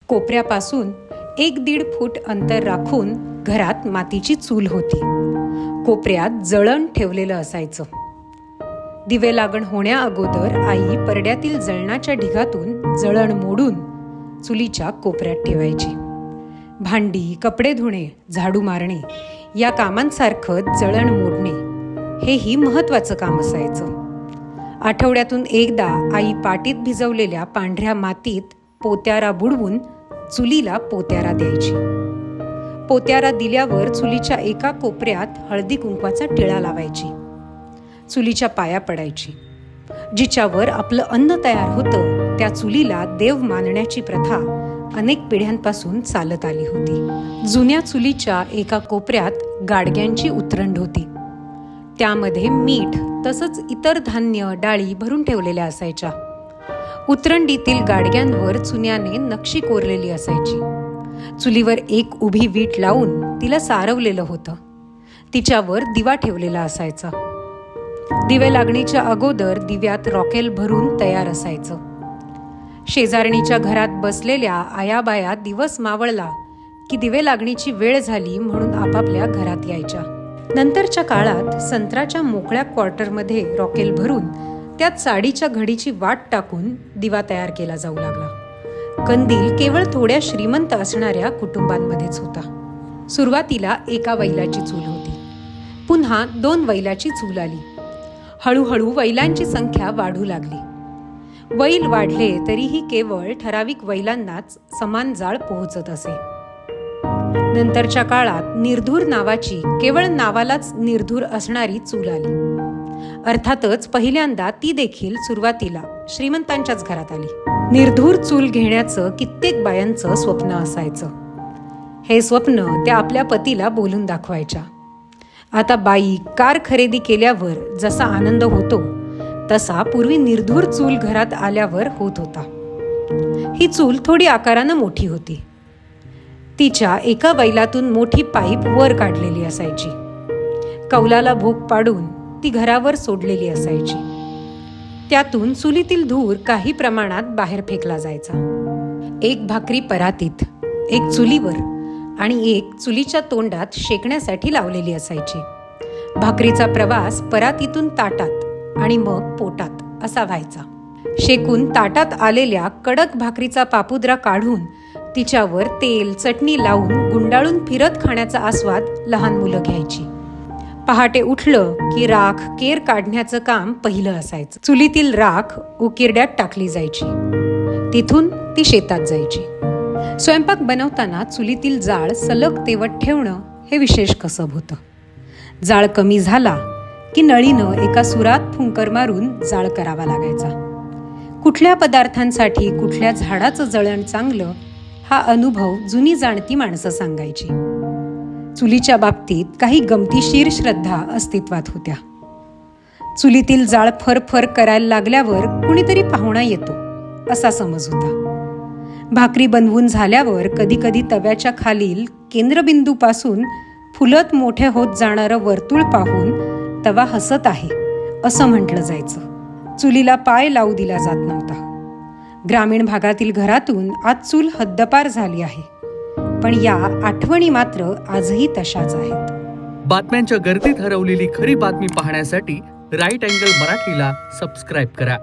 कोपऱ्यापासून 1-1.5 फूट अंतर राखून घरात मातीची चूल होती. कोपऱ्यात जळण ठेवलेलं असायचं. दिवे लागण होण्या अगोदर आई परड्यातील जळणाच्या ढिगातून जळण मोडून चुलीच्या कोपऱ्यात ठेवायची. भांडी, कपडे धुणे, झाडू मारणे या कामांसारखं जळण मोडणे हेही महत्त्वाचं काम असायचं. आठवड्यातून एकदा आई पाटीत भिजवलेल्या पांढऱ्या मातीत पोत्यारा बुडवून चुलीला पोत्यारा द्यायची. पोत्यारा दिल्यावर चुलीच्या एका कोपऱ्यात हळदी कुंकवाचा टिळा लावायची. चुलीच्या पाया पडायची. जिच्यावर आपलं अन्न तयार होतं त्या चुलीला देव मानण्याची प्रथा अनेक पिढ्यांपासून चालत आली होती. जुन्या चुलीच्या एका कोपऱ्यात गाडग्यांची उतरंड होती. त्यामध्ये मीठ तसंच इतर धान्य, डाळी भरून ठेवलेल्या असायच्या. उतरंडीतील गाडग्यांवर चुन्याने नक्षी कोरलेली असायची. चुलीवर एक उभी वीट लावून तिला सारवलेलं होतं. तिच्यावर दिवा ठेवलेला असायचा. दिवे लागणीच्या अगोदर दिव्यात रॉकेल भरून तयार असायचं. शेजारणीच्या घरात बसलेल्या आयाबाया दिवस मावळला की दिवे लागणीची वेळ झाली म्हणून आपापल्या घरात यायच्या. नंतरच्या काळात संत्राच्या मोकळ्या क्वार्टरमध्ये रॉकेल भरून त्यात साडीच्या घडीची वाट टाकून दिवा तयार केला जाऊ लागला. कंदील केवळ थोड्या श्रीमंत असणाऱ्या कुटुंबांमध्येच होता. सुरुवातीला एका वैलाची चूल होती. पुन्हा 2 वैलाची चूल आली. हळूहळू वैलांची संख्या वाढू लागली. वैल वाढले तरीही केवळ ठराविक वैलांनाच समान जाळ पोहोचत असे. नंतरच्या काळात निर्धूर नावाची केवळ नावालाच निर्धूर असणारी चूल आली. अर्थातच पहिल्यांदा ती देखील सुरुवातीला श्रीमंतांच्याच घरात आली. निर्धूर चूल घेण्याचं कित्येक बायांचं स्वप्न असायचं. हे स्वप्न त्या आपल्या पतीला बोलून दाखवायच्या. आता बाईक, कार खरेदी केल्यावर जसा आनंद होतो तसा पूर्वी निर्धूर चूल घरात आल्यावर होत होता. ही चूल थोडी आकारानं मोठी होती. तिच्या एका वैलातून मोठी पाईप वर काढलेली असायची. कौलाला भोक पाडून ती घरावर सोडलेली असायची. त्यातून चुलीतील धूर काही प्रमाणात बाहेर फेकला जायचा. एक भाकरी परातीत, एक चुलीवर आणि एक चुलीच्या तोंडात शेकण्यासाठी लावलेली असायची. भाकरीचा प्रवास परातीतून ताटात आणि मग पोटात असा व्हायचा. शेकून ताटात आलेल्या कडक भाकरीचा पापुद्रा काढून तिच्यावर तेल, चटणी लावून गुंडाळून फिरत खाण्याचा आस्वाद लहान मुलं घ्यायची. पहाटे उठलं की राख, केर काढण्याचं काम पहिलं असायचं. चुलीतील राख उकिरड्यात टाकली जायची. तिथून ती शेतात जायची. स्वयंपाक बनवताना चुलीतील जाळ सलग तेवत ठेवणं हे विशेष कसब होतं. जाळ कमी झाला की नळीनं एका सुरात फुंकर मारून जाळ करावा लागायचा. कुठल्या पदार्थांसाठी कुठल्या झाडाचं जळण चांगलं हा अनुभव जुनी जाणती माणसं सांगायची. चुलीच्या बाबतीत काही गमतीशीर श्रद्धा अस्तित्वात होत्या. चुलीतील जाळ फरफर करायला लागल्यावर कुणीतरी पाहुणा येतो असा समज होता. भाकरी बनवून झाल्यावर कधीकधी तव्याच्या खालील केंद्रबिंदूपासून फुलत मोठे होत जाणारं वर्तुळ पाहून तवा हसत आहे असं म्हटलं जायचं. चुलीला पाय लावू दिला जात नव्हता. ग्रामीण भागातील घरातून आज चूल हद्दपार झाली आहे, पण या आठवणी मात्र आजही तशाच आहेत. बातम्यांच्या गर्दीत हरवलेली खरी बातमी पाहण्यासाठी राईट अँगल मराठीला सबस्क्राईब करा.